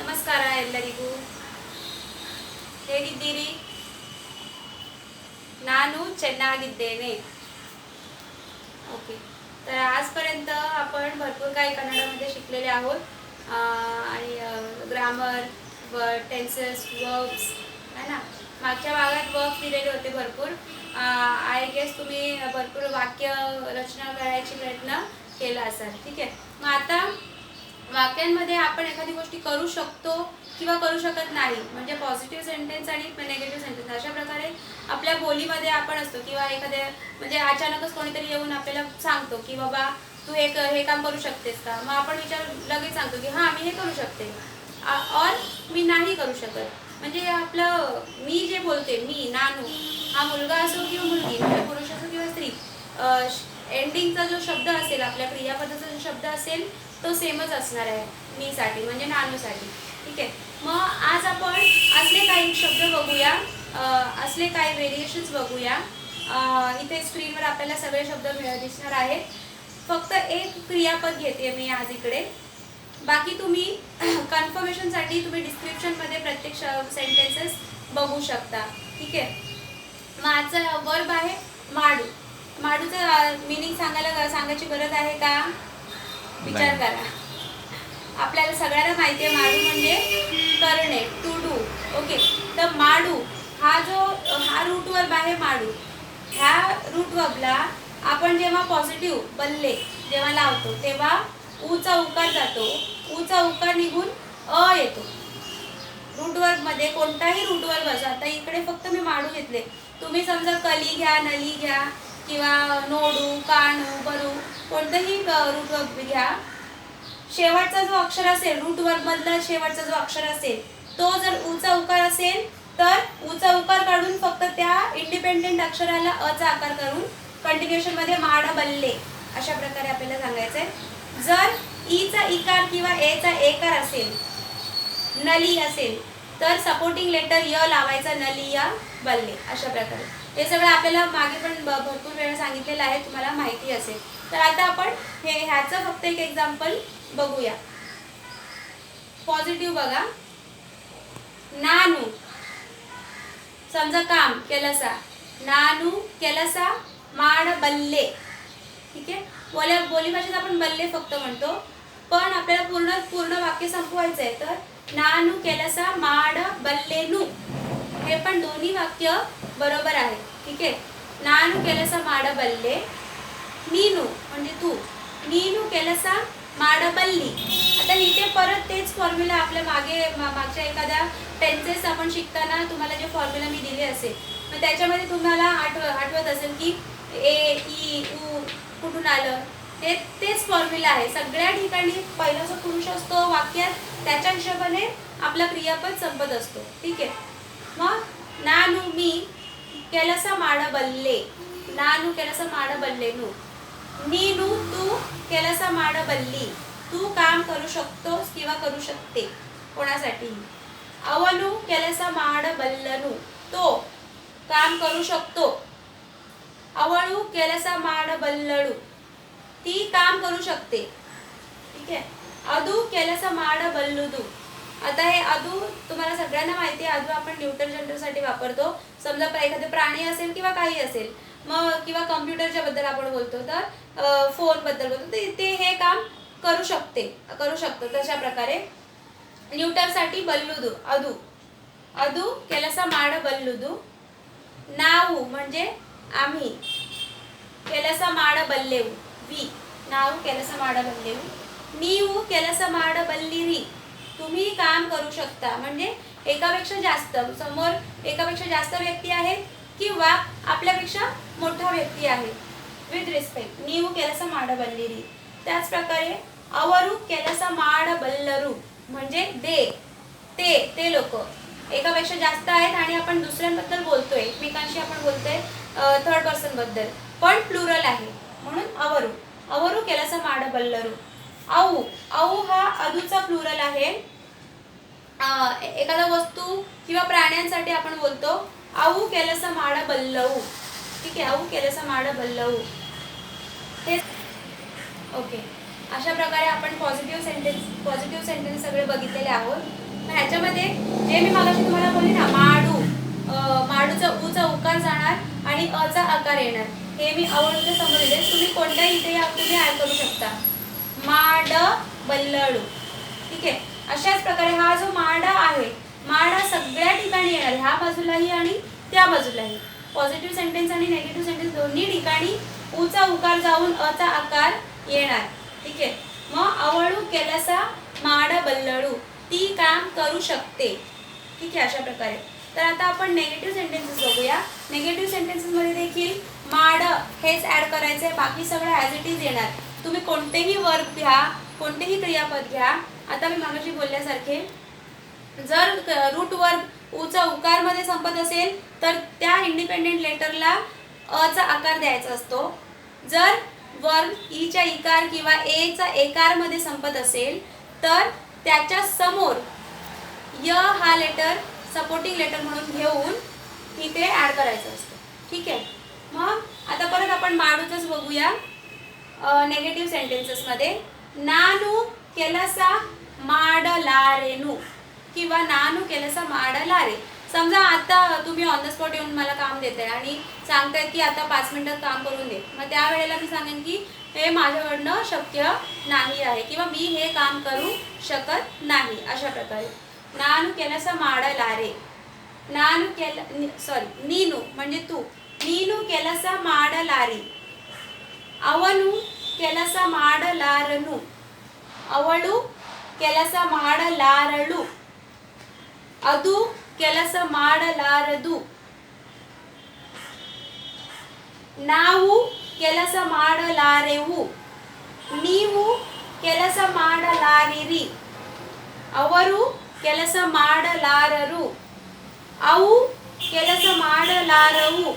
ನಮಸ್ಕಾರ ಎಲ್ಲರಿಗೂ. ಹೇಗಿದ್ದೀರಿ? ನಾನು ಚೆನ್ನಾಗಿದ್ದೇನೆ. ओके. तर आजपर्यंत आपण भरपूर काही कन्नडमध्ये शिकलेले आहोत आणि ग्रामर, टेन्सेस, वर्ब्स है ना. मागच्या भागात वर्ब्स दिलेले होते भरपूर. आय गेस तुम्ही भरपूर वाक्य रचना करायची प्रयत्न केला असाल. ठीक आहे. मग आता वाक्यांमध्ये आपण एखादी गोष्टी करू शकतो किंवा करू शकत नाही, म्हणजे पॉझिटिव्ह सेंटेन्स आणि निगेटिव्ह सेंटेन्स अशा प्रकारे आपल्या बोलीमध्ये आपण असतो. किंवा एखाद्या म्हणजे अचानकच कोणीतरी येऊन आपल्याला सांगतो की बाबा तू हे काम करू शकतेस का, मग आपण लगेच सांगतो की हां मी हे करू शकते और मी नाही करू शकत. म्हणजे आपलं मी जे बोलते, मी नानू, हा मुलगा असो किंवा मुलगी, म्हणजे पुरुष असो किंवा स्त्री, एंडिंगचा जो शब्द असेल, आपल्या क्रियापदाचा जो शब्द असेल तो सेमच असणार आहे मीसाठी, म्हणजे नानूसाठी. ठीक आहे. मग आज आपण असले काही शब्द बघूया, असले काही व्हेरिएशन्स बघूया. इथे स्क्रीनवर आपल्याला सगळे शब्द दिसणार आहेत. फक्त एक क्रियापद घेते मी आज इकडे. बाकी तुम्ही कन्फर्मेशनसाठी तुम्ही डिस्क्रिप्शनमध्ये प्रत्येक सेंटेन्सेस बघू शकता. ठीक आहे. मग आजचा वर्ब आहे माडू. माडूचं मिनिंग सांगायची गरज आहे का? विचार करा. आपल्याला सगळ्यांना माहिती आहे माडू म्हणजे करणे, टू डू. ओके. तर माडू हा रूट वर्ब आहे. माडू ह्या रूट वर्बला आपण जेव्हा पॉझिटिव्ह बल्ले जेव्हा लावतो तेव्हा ऊचा उकार जातो. ऊचा उकार निघून अ येतो. रूट वर्ब मध्ये कोणताही रूट वर्ब असो, आता इकडे फक्त मी माडू घेतले, तुम्ही समजा कली घ्या, नली घ्या किंवा नोडू, कानू, बरू, कोणतंही रूट वर्ब घ्या. शेवटचा जो अक्षर असेल, रूट वर्ब मधला शेवटचा जो अक्षर असेल तो जर ऊचा उकार असेल तर ऊचा उकार काढून फक्त त्या इंडिपेंडेंट अक्षराला अचा आकार करून कंटिन्युएशन मध्ये माड बल्ले अशा प्रकारे आपल्याला सांगायचंय. जर ईचा इकार किंवा एचा एकार असेल, नली असेल, तर सपोर्टिंग लेटर य लावायचा, नलिया बल्ले अशा प्रकारे. हे सगळं आपल्याला मागे पण भरपूर वेळा सांगितलेलं आहे, तुम्हाला माहिती असेल. तर आता आपण ह्याचं फक्त एक एक्झाम्पल बघूया. पॉझिटिव्ह बघा. नानू, समजा काम केलसा, नानू केलसा माड बल्ले. ठीक आहे. बोली भाषेत आपण बल्ले फक्त म्हणतो, पण आपल्याला पूर्ण वाक्य संपवायचं आहे. तर नानू केलसा माड बल्लेनू, हे पण दोन्ही वाक्य बरोबर आहे. ठीक आहे. नानू केलसा माड बल्ले, नीनू म्हणजे तू, नीनू केलसा माड बल्ली. आता इथे परत तेच फॉर्म्युला आपल्या मागच्या एखाद्या टेन्सेस आपण शिकताना तुम्हाला जे फॉर्म्युला मी दिले असेल, मग त्याच्यामध्ये तुम्हाला आठवत असेल की ए, ई, उ कुठून आलं, तेच फॉर्म्युला आहे सगळ्या ठिकाणी. पहिला जो पुरुष असतो वाक्यात त्याच्या हिशोबाने आपला क्रियापद संपत असतो. ठीक आहे. मग नानू मी केलसा माड बल्ले, नानू केलसा माड बल्लेनू. नीनू तू केलसा माड बल्ली, तू काम करू शकतोस किंवा करू शकते कोणासाठी. अवलू केलसा माड बल्लनू, तो काम करू शकतो. अवळू केलसा माड बल्लडू, ती काम करू शकते. ठीक आहे. अदू केलसा माड बल्लुदू. आता हे अदू तुम्हाला सगळ्यांना माहिती आहे, अदू आपण न्यूटर जनरलसाठी वापरतो. समजा एखादे प्राणी असेल किंवा काही असेल, मग किंवा कम्प्युटरच्या बद्दल आपण बोलतो, तर फोन बद्दल बोलतो, ते हे काम करू शकतो. तशा प्रकारे न्यूटरसाठी बल्लुदू, अदू केलसा माड बल्लुदू. नाऊ म्हणजे आम्ही, केलसा माड बल्लेऊ वी, नाऊ केलसा माड बल्लेऊ. नीऊ केलसा माड बल्लिरी, तुम्ही काम करू शकता. म्हणजे एकापेक्षा जास्त व्यक्ती आहेत किंवा आपल्यापेक्षा मोठा व्यक्ती आहे. विथ रिस्पेक्ट नीऊ केलसा माड बल्लिरी. त्याच प्रकारे अवरू केलसा माड बल्लरू, म्हणजे ते लोक एकापेक्षा जास्त आहेत आणि आपण दुसऱ्यांबद्दल बोलतोय, एकमेकांशी आपण बोलतोय थर्ड पर्सन बद्दल, पण प्लुरल आहे म्हणून अवरू केलसा माड बल्लरू. आऊ हा अदूचा प्लुरल आहे. एखादा वस्तू किंवा प्राण्यांसाठी आपण बोलतो आऊ केलसा माड बल्लऊ. ठीक आहे. आऊ केलसा माड बल्लऊ. ओके. अशा प्रकारे आपण पॉझिटिव्ह सेंटेन्स सगळे बघितलेले आहोत. ह्याच्यामध्ये जे मी मागाशी तुम्हाला बोलली ना, माडू, माडूचा ऊचा उकार जाणार आणि अचा आकार येणार, हे मी आवडूचे समोर दिले. तुम्ही कोणत्याही इथे या तुम्ही ऍड करू शकता. माड बल्लडू. ठीक आहे. अशाच प्रकारे हा जो माडा आहे, माडा सगळ्या ठिकाणी येणार, ह्या बाजूलाही आणि त्या बाजूलाही. पॉझिटिव्ह सेंटेन्स आणि नेगेटिव्ह सेंटेन्स दोन्ही ठिकाणी ऊचा उकार जाऊन अचा आकार येणार. ठीक आहे. मग आवळू केलसा माड बल्लडू, ती काम करू शकते. ठीक आहे. अशा प्रकारे. तर आता आपण नेगेटिव्ह सेंटेन्सेस बघूया. नेगेटिव्ह सेंटेन्सेस मध्ये देखील माड हेच ऍड करायचंय, बाकी सगळं ॲज इट इज येणार. तुम्ही कोणतेही वर्ब घ्या, कोणतेही क्रियापद घ्या. आता मी मागाशी बोलल्यासारखे, जर रूट वर्ब ऊचा उकार मध्ये संपत असेल तर त्या इंडिपेंडेंट लेटरला अचा आकार द्यायचा असतो. जर वर्ब ईच्या इकार किंवा एचा एकार मध्ये संपत असेल तर त्याच्या समोर य हा लेटर सपोर्टिंग लेटर म्हणून घेऊन इथे ऍड करायचं असतं. ठीक आहे. मग आता परत आपण माडूचंच बघूया. नेगेटिव्ह सेंटेन्सेस मध्ये नानू केलसा माडलारेनू किंवा नानू केलसा माडलारे. समजा आता तुम्ही ऑन द स्पॉट येऊन मला काम देते आणि सांगतायत की आता 5 मिनिटात काम करून दे, मग त्यावेळेला मी सांगेन की हे माझ्याकडनं शक्य नाही आहे किंवा मी हे काम करू शकत नाही. अशा प्रकारे नानू केलसा माडलारे, नानू नीनू म्हणजे तू, नीनू केलसा माडलारी, ಅವನು ಕೆಲಸ ಮಾಡಲಾರನು, ಅವಳು ಕೆಲಸ ಮಾಡಲಾರಳು, ಅದು ಕೆಲಸ ಮಾಡಲಾರದು, ನಾವು ಕೆಲಸ ಮಾಡಲಾರೆವು, ನೀವು ಕೆಲಸ ಮಾಡಲಾರಿರಿ, ಅವರು ಕೆಲಸ ಮಾಡಲಾರರು, ಅವು ಕೆಲಸ ಮಾಡಲಾರವು.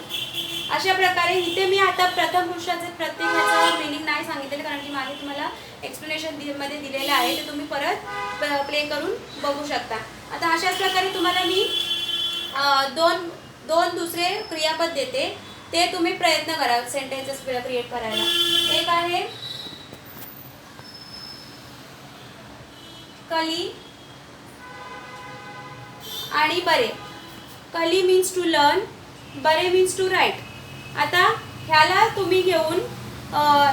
अशा प्रकारे इथे मी आता प्रथम पुरुषाचे प्रत्येकाचं मीनिंग नाही सांगितलेलं, कारण की मागे तुम्हाला एक्सप्लेनेशन मध्ये दिलेलं आहे, ते तुम्ही परत प्ले करून बघू शकता. आता अशाच प्रकारे तुम्हाला मी दोन दुसरे क्रियापद देते, ते तुम्ही प्रयत्न करा सेंटेन्सेस क्रिएट करायला. एक आहे कली आणि बरे. कली मीन्स टू लर्न, बरे मीन्स टू राईट. आता ह्याला तुम्ही घेऊन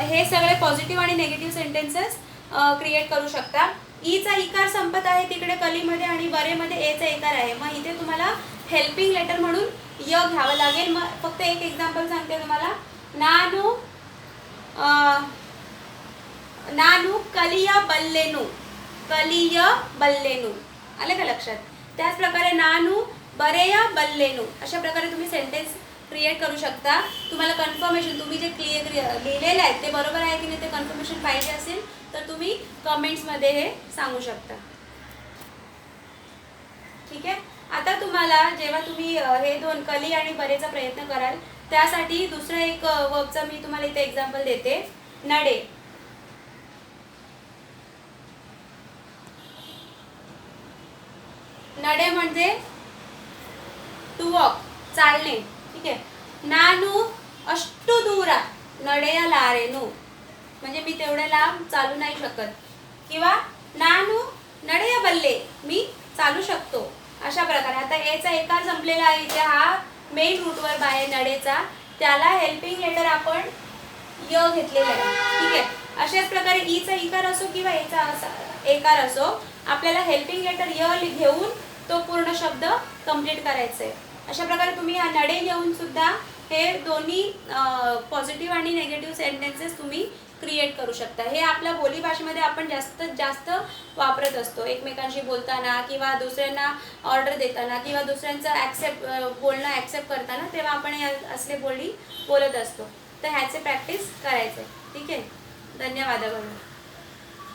हे सगळे पॉझिटिव्ह आणि नेगेटिव्ह सेंटेन्सेस क्रिएट करू शकता. ईचा इकार संपत आहे तिकडे कलीमध्ये आणि बरेमध्ये एचा इकार आहे, मग इथे तुम्हाला हेल्पिंग लेटर म्हणून य घ्यावं लागेल. मग फक्त एक एक्झाम्पल सांगते तुम्हाला. नानू कलिया बल्लेनू, कलिय बल्लेनू. आले का लक्षात? त्याच प्रकारे नानू बरेया बल्लेनू. अशा प्रकारे तुम्ही सेंटेन्स क्रिएट करू शकता. तुम्हाला कन्फर्मेशन, तुम्ही जे लिहिलेले आहेत ते बरोबर आहे की नाही ते कन्फर्मेशन पाहिजे असेल तर तुम्ही कमेंट्समध्ये हे सांगू शकता. ठीक आहे. आता तुम्हाला जेव्हा तुम्ही हे दोन कली आणि बरेचा प्रयत्न कराल त्यासाठी दुसरा एक वर्बचा मी तुम्हाला इथे एक्झाम्पल देते. नडे. नडे म्हणजे टू वॉक, चालणे. ठीक आहे. नानू अष्टू दूरा नडेयलारेनू, म्हणजे मी तेवढ्या लांब चालू नाही शकत. किंवा नानू नडेया बल्ले, मी चालू शकतो. अशा प्रकारे. आता एचा एकार संपलेला आहे इथे, हा मेन रूट वर्ब आहे नडेचा, त्याला हेल्पिंग लेटर आपण य घेतलेला आहे. ठीक आहे. अशाच प्रकारे ईचा इकार असो किंवा एचा एकार असो, आपल्याला हेल्पिंग लेटर य घेऊन तो पूर्ण शब्द कंप्लीट करायचा आहे. अशा प्रकारे तुम्ही हा नडे घेऊन सुद्धा हे दोन्ही पॉझिटिव्ह आणि नेगेटिव्ह सेंटेन्सेस तुम्ही क्रिएट करू शकता. हे आपल्या बोलीभाषेमध्ये आपण जास्त वापरत असतो, एकमेकांशी बोलताना किंवा दुसऱ्यांना ऑर्डर देताना किंवा दुसऱ्यांचं बोलणं ॲक्सेप्ट करताना, तेव्हा आपण हे असले बोली बोलत असतो. तर ह्याचे प्रॅक्टिस करायचे. ठीक आहे. धन्यवाद.